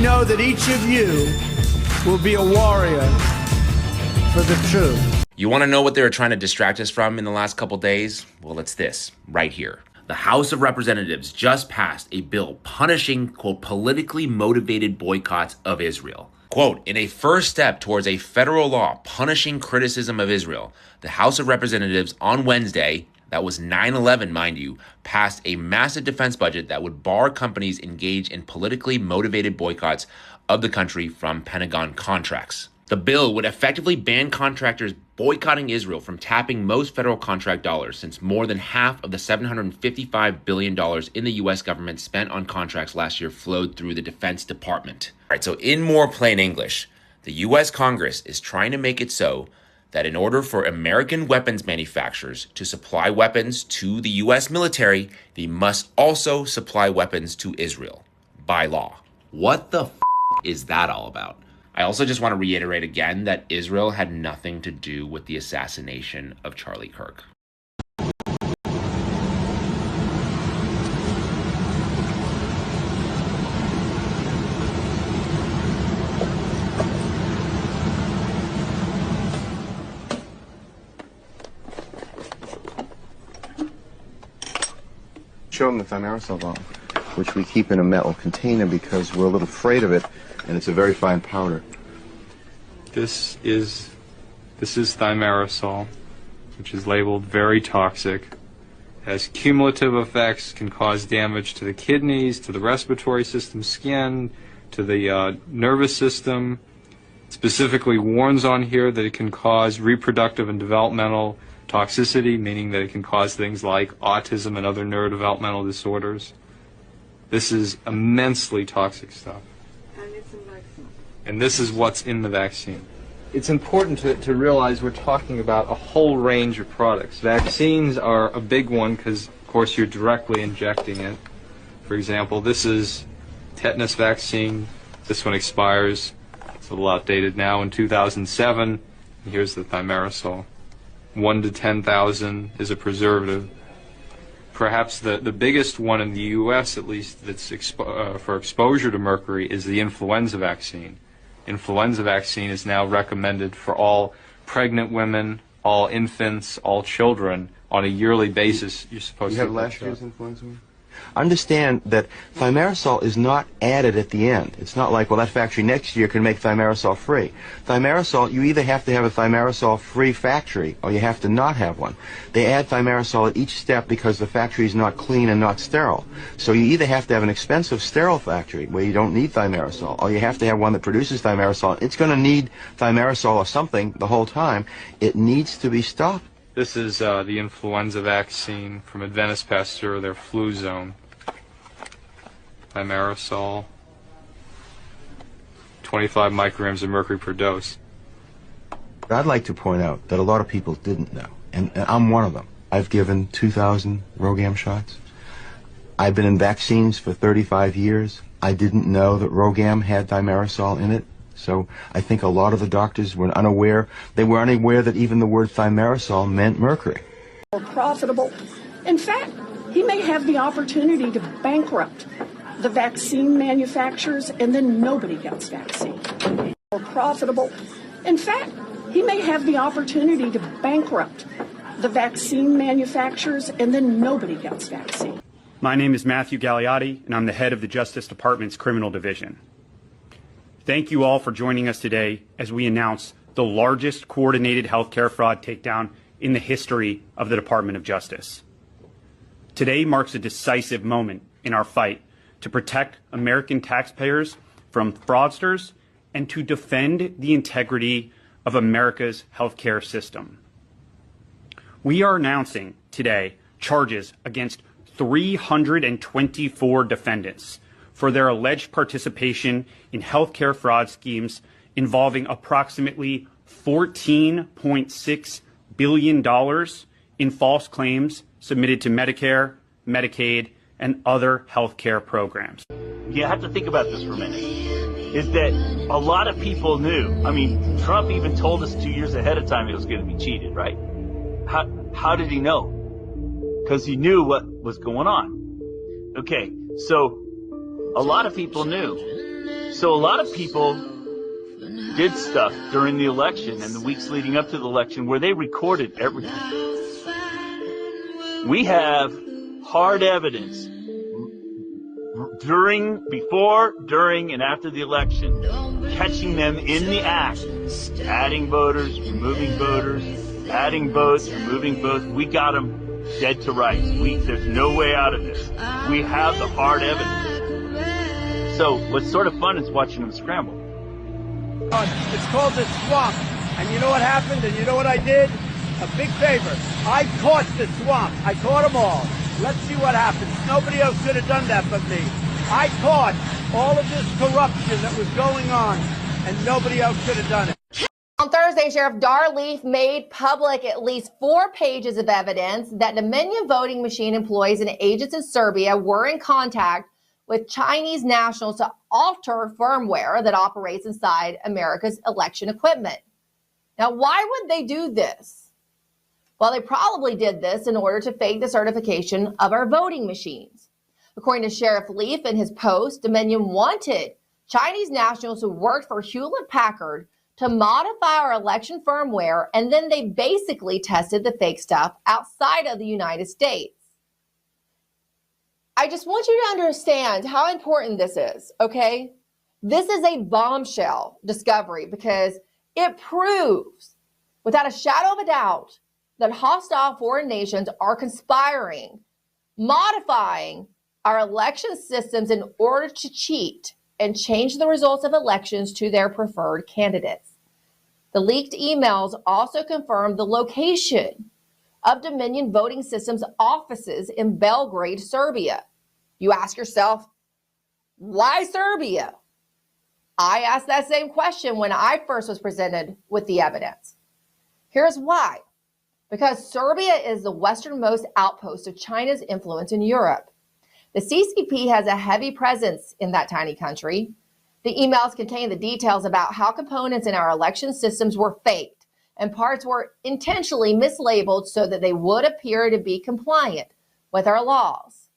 know that each of you will be a warrior for the truth. You want to know what they were trying to distract us from in the last couple days? Well, it's this right here. The House of Representatives just passed a bill punishing, quote, politically motivated boycotts of Israel. Quote, in a first step towards a federal law punishing criticism of Israel, the House of Representatives on Wednesday, that was 9/11, mind you, passed a massive defense budget that would bar companies engaged in politically motivated boycotts of the country from Pentagon contracts. The bill would effectively ban contractors boycotting Israel from tapping most federal contract dollars, since more than half of the $755 billion in the U.S. government spent on contracts last year flowed through the Defense Department. All right, so in more plain English, the U.S. Congress is trying to make it so that in order for American weapons manufacturers to supply weapons to the U.S. military, they must also supply weapons to Israel by law. What the is that all about? I also just want to reiterate again that Israel had nothing to do with the assassination of Charlie Kirk. Show them the thimerosal bottle, which we keep in a metal container because we're a little afraid of it, and it's a very fine powder. This is thimerosal, which is labeled very toxic, has cumulative effects, can cause damage to the kidneys, to the respiratory system, skin, to the nervous system. Specifically warns on here that it can cause reproductive and developmental toxicity, meaning that it can cause things like autism and other neurodevelopmental disorders. This is immensely toxic stuff. And it's in vaccine. And this is what's in the vaccine. It's important to realize we're talking about a whole range of products. Vaccines are a big one because, of course, you're directly injecting it. For example, this is tetanus vaccine. This one expires, it's a little outdated now, in 2007. And here's the thimerosal. 1 to 10,000 is a preservative. Perhaps the biggest one in the U.S., at least, that's for exposure to mercury is the influenza vaccine. Influenza vaccine is now recommended for all pregnant women, all infants, all children on a yearly basis. You're supposed to have last year's influenza? Understand that thimerosal is not added at the end. It's not like, well, that factory next year can make thimerosal free. Thimerosal, you either have to have a thimerosal free factory or you have to not have one. They add thimerosal at each step because the factory is not clean and not sterile. So you either have to have an expensive sterile factory where you don't need thimerosal, or you have to have one that produces thimerosal. It's going to need thimerosal or something the whole time. It needs to be stopped. This is the influenza vaccine from Adventist Pasteur, their flu zone. Thimerosal, 25 micrograms of mercury per dose. I'd like to point out that a lot of people didn't know, and I'm one of them. I've given 2,000 Rogam shots. I've been in vaccines for 35 years. I didn't know that Rogam had thimerosal in it. So I think a lot of the doctors were unaware. They were unaware that even the word thimerosal meant mercury. More profitable. In fact, he may have the opportunity to bankrupt the vaccine manufacturers, and then nobody gets vaccine. More profitable. In fact, he may have the opportunity to bankrupt the vaccine manufacturers, and then nobody gets vaccine. My name is Matthew Gagliotti, and I'm the head of the Justice Department's Criminal Division. Thank you all for joining us today as we announce the largest coordinated healthcare fraud takedown in the history of the Department of Justice. Today marks a decisive moment in our fight to protect American taxpayers from fraudsters and to defend the integrity of America's healthcare system. We are announcing today charges against 324 defendants for their alleged participation in healthcare fraud schemes involving approximately $14.6 billion in false claims submitted to Medicare, Medicaid, and other healthcare programs. You have to think about this for a minute, is that a lot of people knew. I mean, Trump even told us 2 years ahead of time it was going to be cheated, right? How did he know? Because he knew what was going on. Okay, so a lot of people knew. So a lot of people did stuff during the election and the weeks leading up to the election where they recorded everything. We have hard evidence before, during, and after the election, catching them in the act, adding voters, removing voters, adding votes, removing votes. We got them dead to rights. There's no way out of this. We have the hard evidence. So what's sort of fun is watching them scramble. It's called the swamp. And you know what happened? And you know what I did? A big favor. I caught the swamp. I caught them all. Let's see what happens. Nobody else could have done that but me. I caught all of this corruption that was going on, and nobody else could have done it. On Thursday, Sheriff Darleaf made public at least 4 pages of evidence that Dominion voting machine employees and agents in Serbia were in contact with Chinese nationals to alter firmware that operates inside America's election equipment. Now, why would they do this? Well, they probably did this in order to fake the certification of our voting machines. According to Sheriff Leaf in his post, Dominion wanted Chinese nationals who worked for Hewlett-Packard to modify our election firmware, and then they basically tested the fake stuff outside of the United States. I just want you to understand how important this is, okay? This is a bombshell discovery because it proves, without a shadow of a doubt, that hostile foreign nations are conspiring, modifying our election systems in order to cheat and change the results of elections to their preferred candidates. The leaked emails also confirmed the location of Dominion Voting Systems offices in Belgrade, Serbia. You ask yourself, why Serbia? I asked that same question when I first was presented with the evidence. Here's why. Because Serbia is the westernmost outpost of China's influence in Europe. The CCP has a heavy presence in that tiny country. The emails contain the details about how components in our election systems were faked and parts were intentionally mislabeled so that they would appear to be compliant with our laws.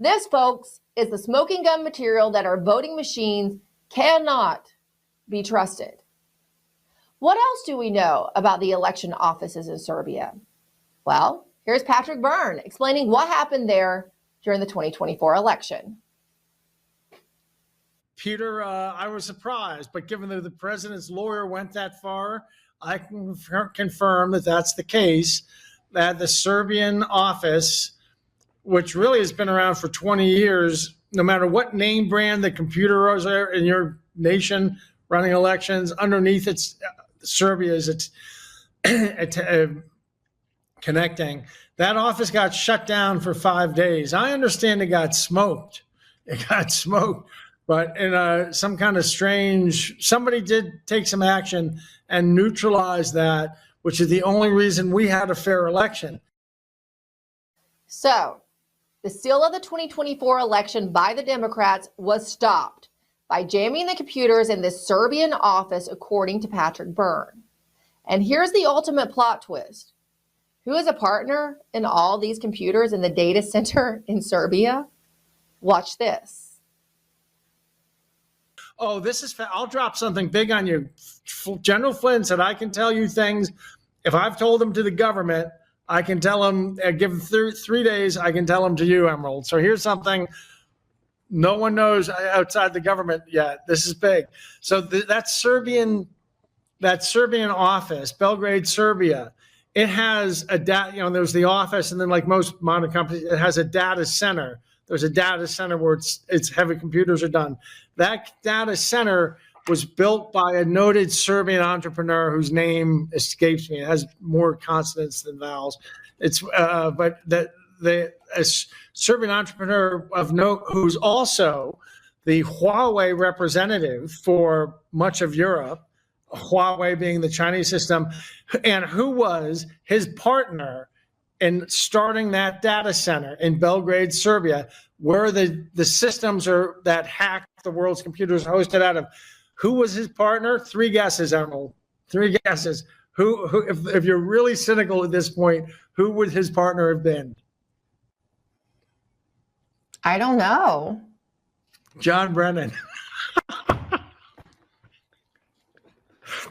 This, folks, is the smoking gun material that our voting machines cannot be trusted. What else do we know about the election offices in Serbia? Well, here's Patrick Byrne explaining what happened there during the 2024 election. Peter, I was surprised, but given that the president's lawyer went that far, I can confirm that that's the case, that the Serbian office, which really has been around for 20 years, no matter what name brand the computer is there in your nation running elections, underneath it's Serbia is connecting. That office got shut down for 5 days. I understand it got smoked. But in some kind of strange, somebody did take some action and neutralize that, which is the only reason we had a fair election. So, the seal of the 2024 election by the Democrats was stopped by jamming the computers in this Serbian office, according to Patrick Byrne. And here's the ultimate plot twist. Who is a partner in all these computers in the data center in Serbia? Watch this. Oh, I'll drop something big on you. General Flynn said, I can tell you things. If I've told them to the government, I can tell them, give them 3 days, I can tell them to you, Emerald. So here's something no one knows outside the government yet. This is big. So that Serbian office, Belgrade, Serbia, it has a there's the office, and then like most modern companies, it has a data center. There's a data center where it's heavy computers are done. That data center was built by a noted Serbian entrepreneur whose name escapes me. It has more consonants than vowels. But a Serbian entrepreneur of note who's also the Huawei representative for much of Europe, Huawei being the Chinese system, and who was his partner in starting that data center in Belgrade, Serbia, where the systems are that hack the world's computers are hosted out of. Who was his partner? 3 guesses, Emerald. 3 guesses. Who if you're really cynical at this point, who would his partner have been? I don't know. John Brennan.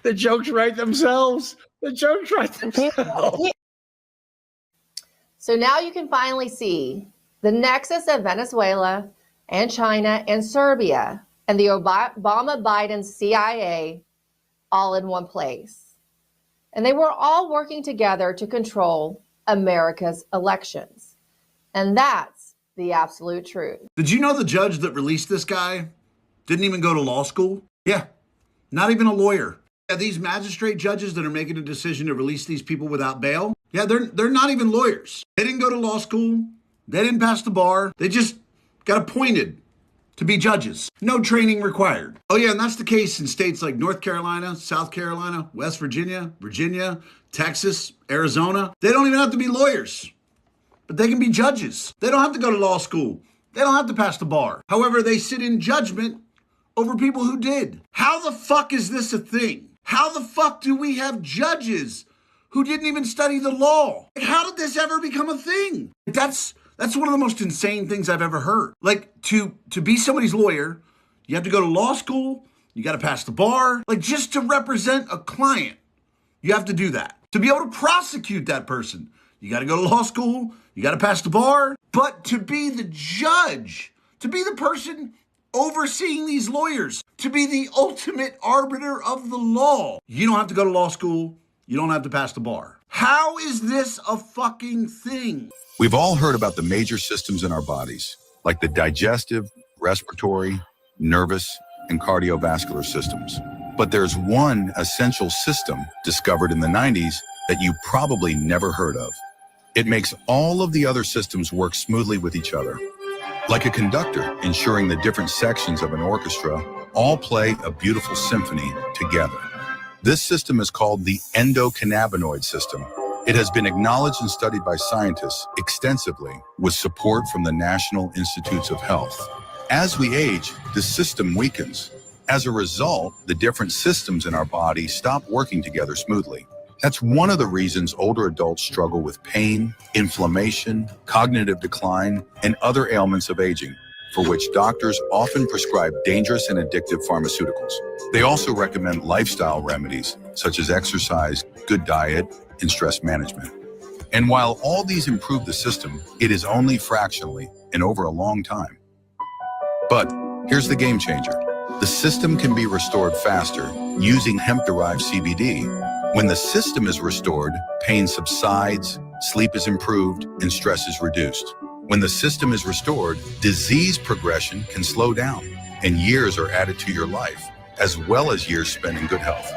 The jokes write themselves. The jokes write themselves. So now you can finally see the nexus of Venezuela and China and Serbia and the Obama-Biden CIA all in one place. And they were all working together to control America's elections. And that's the absolute truth. Did you know the judge that released this guy didn't even go to law school? Yeah, not even a lawyer. Yeah, these magistrate judges that are making a decision to release these people without bail, yeah, they're not even lawyers. They didn't go to law school. They didn't pass the bar. They just got appointed to be judges. No training required. Oh yeah, and that's the case in states like North Carolina, South Carolina, West Virginia, Texas, Arizona. They don't even have to be lawyers, but they can be judges. They don't have to go to law school. They don't have to pass the bar. However, they sit in judgment over people who did. How the fuck is this a thing? How the fuck do we have judges who didn't even study the law? How did this ever become a thing? That's one of the most insane things I've ever heard. Like, to be somebody's lawyer, you have to go to law school, you got to pass the bar. Like, just to represent a client, you have to do that. To be able to prosecute that person, you got to go to law school, you got to pass the bar. But to be the judge, to be the person overseeing these lawyers, to be the ultimate arbiter of the law, you don't have to go to law school, you don't have to pass the bar. How is this a fucking thing? We've all heard about the major systems in our bodies, like the digestive, respiratory, nervous, and cardiovascular systems. But there's one essential system discovered in the 90s that you probably never heard of. It makes all of the other systems work smoothly with each other. Like a conductor, ensuring the different sections of an orchestra all play a beautiful symphony together. This system is called the endocannabinoid system. It has been acknowledged and studied by scientists extensively with support from the National Institutes of Health. As we age, the system weakens. As a result, the different systems in our body stop working together smoothly. That's one of the reasons older adults struggle with pain, inflammation, cognitive decline, and other ailments of aging, for which doctors often prescribe dangerous and addictive pharmaceuticals. They also recommend lifestyle remedies, such as exercise, good diet, and stress management. And while all these improve the system, it is only fractionally and over a long time. But here's the game changer. The system can be restored faster using hemp-derived CBD. When the system is restored, pain subsides, sleep is improved, and stress is reduced. When the system is restored, disease progression can slow down, and years are added to your life, as well as years spent in good health.